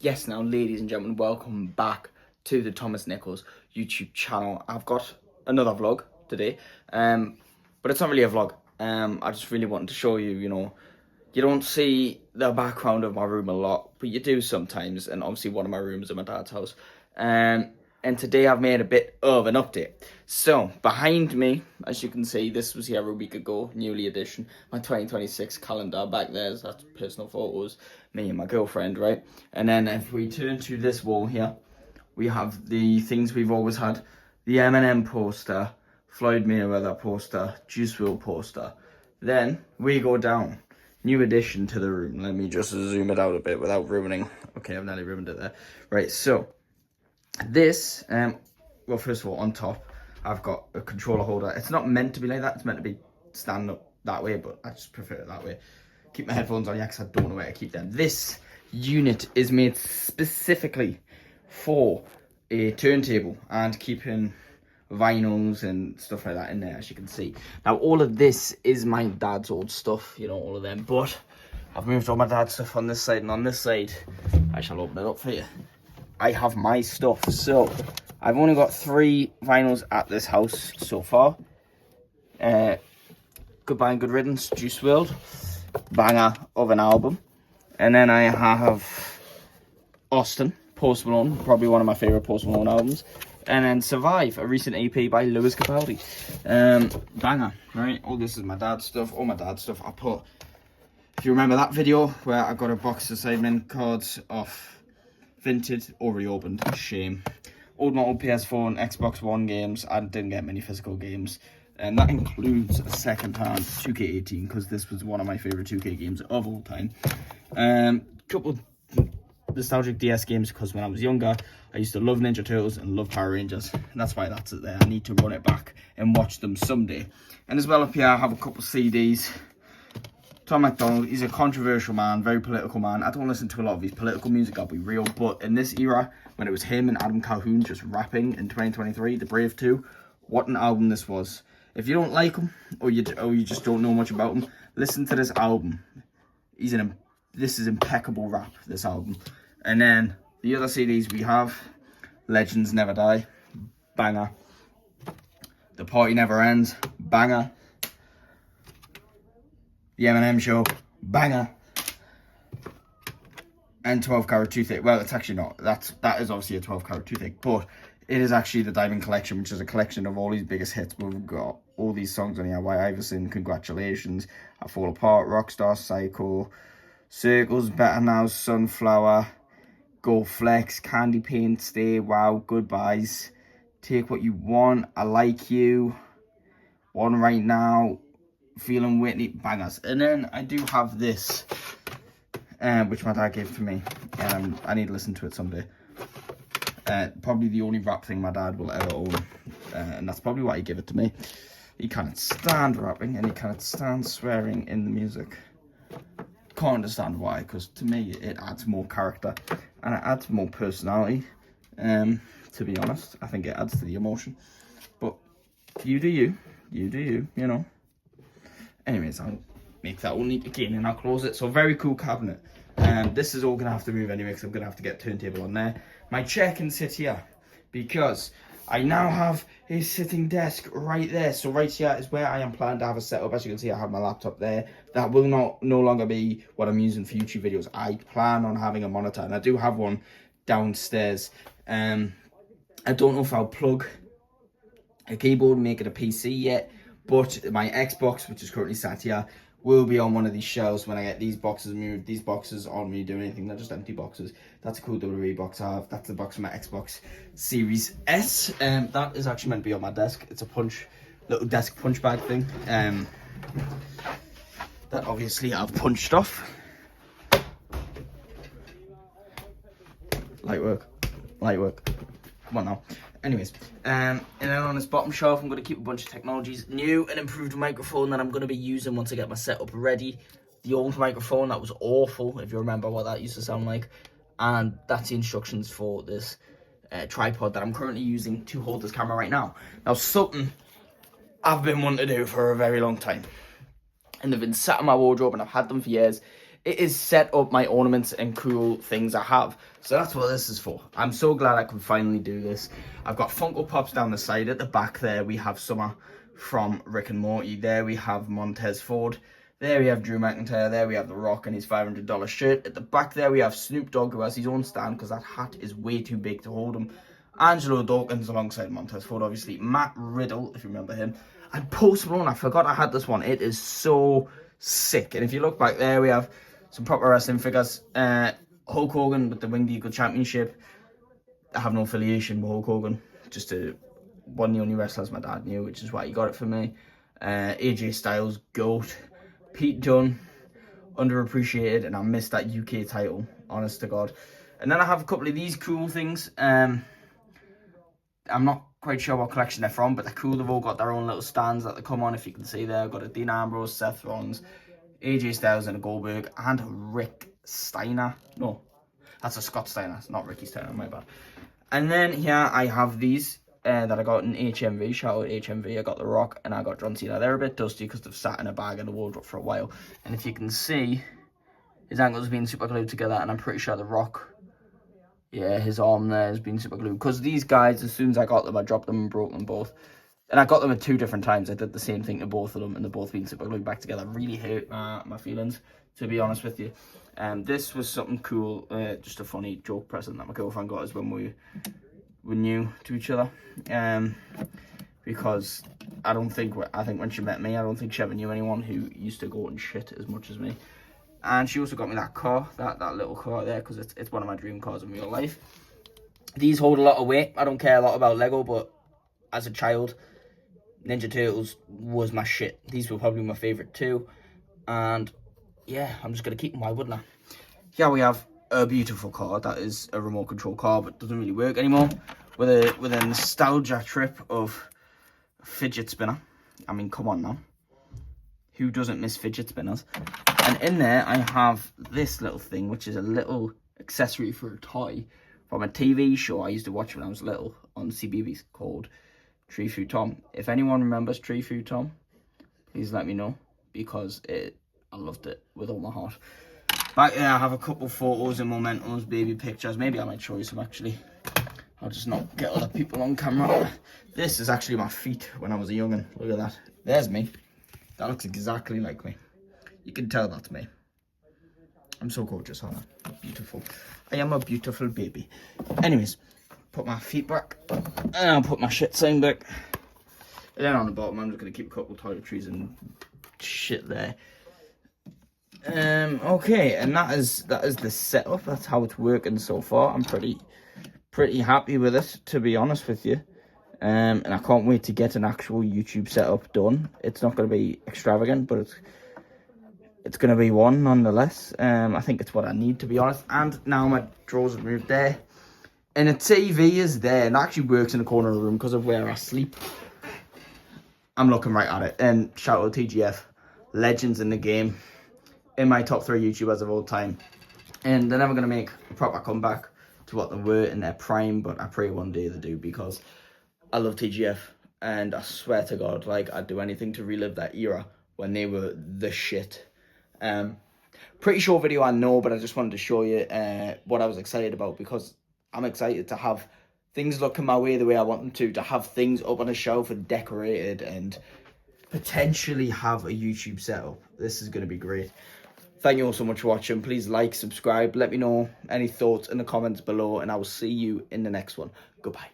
Yes, now, ladies and gentlemen, welcome back to the TankNiplz YouTube channel. I've got another vlog today, but it's not really a vlog. I just really wanted to show you, you don't see the background of my room a lot, but you do sometimes, and obviously one of my rooms is my dad's house. And today I've made a bit of an update. So, behind me, as you can see, this was here a week ago, newly edition, my 2026 calendar. Back there's that's personal photos, me and my girlfriend, right? And then if we turn to this wall here, we have the things we've always had. The Eminem poster, Floyd Mayweather poster, Juice WRLD poster. Then we go down. New addition to the room. Let me just zoom it out a bit without ruining. Okay, I've nearly ruined it there. Right, so this, well, first of all, on top, I've got a controller holder. It's not meant to be like that. It's meant to be stand up that way, but I just prefer it that way. Keep my headphones on, yeah, because I don't know where to keep them. This unit is made specifically for a turntable and keeping vinyls and stuff like that in there, as you can see. Now, all of this is my dad's old stuff, all of them, but I've moved all my dad's stuff on this side, and on this side, I shall open it up for you. I have my stuff. So I've only got 3 vinyls at this house so far. Goodbye and Good Riddance, Juice WRLD, banger of an album. And then I have Austin, Post Malone, probably one of my favourite Post Malone albums. And then Survive, a recent EP by Lewis Capaldi. Banger, right? All this is my dad's stuff, all my dad's stuff. I put, if you remember that video where I got a box of assignment cards off Vinted, already opened, shame. My old PS4 and Xbox One games. I didn't get many physical games, and that includes a second-hand 2K18, because this was one of my favourite 2K games of all time. Couple nostalgic DS games, because when I was younger, I used to love Ninja Turtles and love Power Rangers, and that's why that's it there. I need to run it back and watch them someday. And as well up here, I have a couple CDs. Tom MacDonald, he's a controversial man, very political man. I don't listen to a lot of his political music, I'll be real. But in this era, when it was him and Adam Calhoun just rapping in 2023, The Brave 2, what an album this was. If you don't like him, or you just don't know much about him, listen to this album. This is impeccable rap, this album. And then the other CDs we have, Legends Never Die, banger. The Party Never Ends, banger. The Eminem Show, banger. And 12 Carat Toothache. Well, it's actually not. That is obviously a 12 Carat Toothache, but it is actually the Diamond Collection, which is a collection of all his biggest hits. We've got all these songs on here. White Iverson, Congratulations, I Fall Apart, Rockstar, Psycho, Circles, Better Now, Sunflower, Go Flex, Candy Paint, Stay, Wow, Goodbyes, Take What You Want, I Like You, One Right Now, Feeling Whitney, bangers. And then I do have this, which my dad gave to me, and I need to listen to it someday. Probably the only rap thing my dad will ever own, and that's probably why he gave it to me. He can't stand rapping, and he can't stand swearing in the music. Can't understand why, because to me it adds more character, and it adds more personality. To be honest, I think it adds to the emotion. But you do you, you know. Anyways, I'll make that all neat again and I'll close it. So very cool cabinet. This is all going to have to move anyway, because I'm going to have to get a turntable on there. My chair can sit here because I now have a sitting desk right there. So right here is where I am planning to have a setup. As you can see, I have my laptop there. That will no longer be what I'm using for YouTube videos. I plan on having a monitor, and I do have one downstairs. I don't know if I'll plug a keyboard and make it a PC yet. But my Xbox, which is currently sat here, will be on one of these shelves when I get these boxes moved. These boxes aren't really doing anything. They're just empty boxes. That's a cool WWE box I have. That's the box of my Xbox Series S. That is actually meant to be on my desk. It's a little desk punch bag thing. That obviously I've punched off. Light work. Come on now. Anyways, and then on this bottom shelf, I'm going to keep a bunch of technologies, new and improved microphone that I'm going to be using once I get my setup ready. The old microphone, that was awful, if you remember what that used to sound like. And that's the instructions for this tripod that I'm currently using to hold this camera right now. Now, something I've been wanting to do for a very long time, and they've been sat in my wardrobe, and I've had them for years, it is set up my ornaments and cool things I have. So that's what this is for. I'm so glad I can finally do this. I've got Funko Pops down the side. At the back there, we have Summer from Rick and Morty. There we have Montez Ford. There we have Drew McIntyre. There we have The Rock and his $500 shirt. At the back there, we have Snoop Dogg, who has his own stand because that hat is way too big to hold him. Angelo Dawkins alongside Montez Ford, obviously. Matt Riddle, if you remember him. And Post Malone, I forgot I had this one. It is so sick. And if you look back there, we have some proper wrestling figures. Hulk Hogan with the Winged Eagle Championship. I have no affiliation with Hulk Hogan. Just one of the only wrestlers my dad knew, which is why he got it for me. AJ Styles, GOAT. Pete Dunne, underappreciated, and I missed that UK title, honest to God. And then I have a couple of these cool things. I'm not quite sure what collection they're from, but they're cool. They've all got their own little stands that they come on, if you can see there. I've got a Dean Ambrose, Seth Rollins, AJ Styles and a Goldberg, and Rick Steiner. No, that's a Scott Steiner. It's not Ricky Steiner, my bad. And then here I have these that I got in HMV. Shout out HMV. I got The Rock and I got John Cena. They're a bit dusty because they've sat in a bag in the wardrobe for a while. And if you can see, his ankles have been super glued together, and I'm pretty sure The Rock, yeah, his arm there has been super glued. Because these guys, as soon as I got them, I dropped them and broke them both. And I got them at 2 different times. I did the same thing to both of them, and they're both being super glued back together. Really hurt my feelings, to be honest with you. This was something cool, just a funny joke present that my girlfriend got us when we were new to each other. Because I think when she met me, I don't think she ever knew anyone who used to go and shit as much as me. And she also got me that car, that little car there, because it's one of my dream cars in real life. These hold a lot of weight. I don't care a lot about Lego, but as a child, Ninja Turtles was my shit. These were probably my favourite too. And yeah, I'm just going to keep them. Why wouldn't I? Here we have a beautiful car. That is a remote control car, but doesn't really work anymore. With a nostalgia trip of a fidget spinner. I mean, come on now. Who doesn't miss fidget spinners? And in there, I have this little thing, which is a little accessory for a toy from a TV show I used to watch when I was little on CBeebies called Tree Food Tom. If anyone remembers Tree Food Tom, please let me know, because I loved it with all my heart. Back there, I have a couple photos and mementos, baby pictures. Maybe I might show you some, actually. I'll just not get other people on camera. This is actually my feet when I was a young'un. Look at that. There's me. That looks exactly like me. You can tell that's me. I'm so gorgeous, aren't I? Beautiful. I am a beautiful baby. Anyways, put my feet back. And I'll put my shit sign back. And then on the bottom, I'm just going to keep a couple of toiletries and shit there. Okay, and that is the setup. That's how it's working so far. I'm pretty happy with it, to be honest with you. And I can't wait to get an actual YouTube setup done. It's not going to be extravagant, but it's going to be one nonetheless. I think it's what I need, to be honest. And now my drawers have moved there, and a TV is there, and it actually works in the corner of the room because of where I sleep. I'm looking right at it. And shout out TGF, legends in the game, in my top 3 YouTubers of all time. And they're never going to make a proper comeback to what they were in their prime, but I pray one day they do, because I love TGF, and I swear to God, like, I'd do anything to relive that era when they were the shit. Pretty short video, I know, but I just wanted to show you what I was excited about, because I'm excited to have things looking my way the way I want them to have things up on a shelf and decorated, and potentially have a YouTube setup. This is going to be great. Thank you all so much for watching. Please like, subscribe, let me know any thoughts in the comments below, and I will see you in the next one. Goodbye.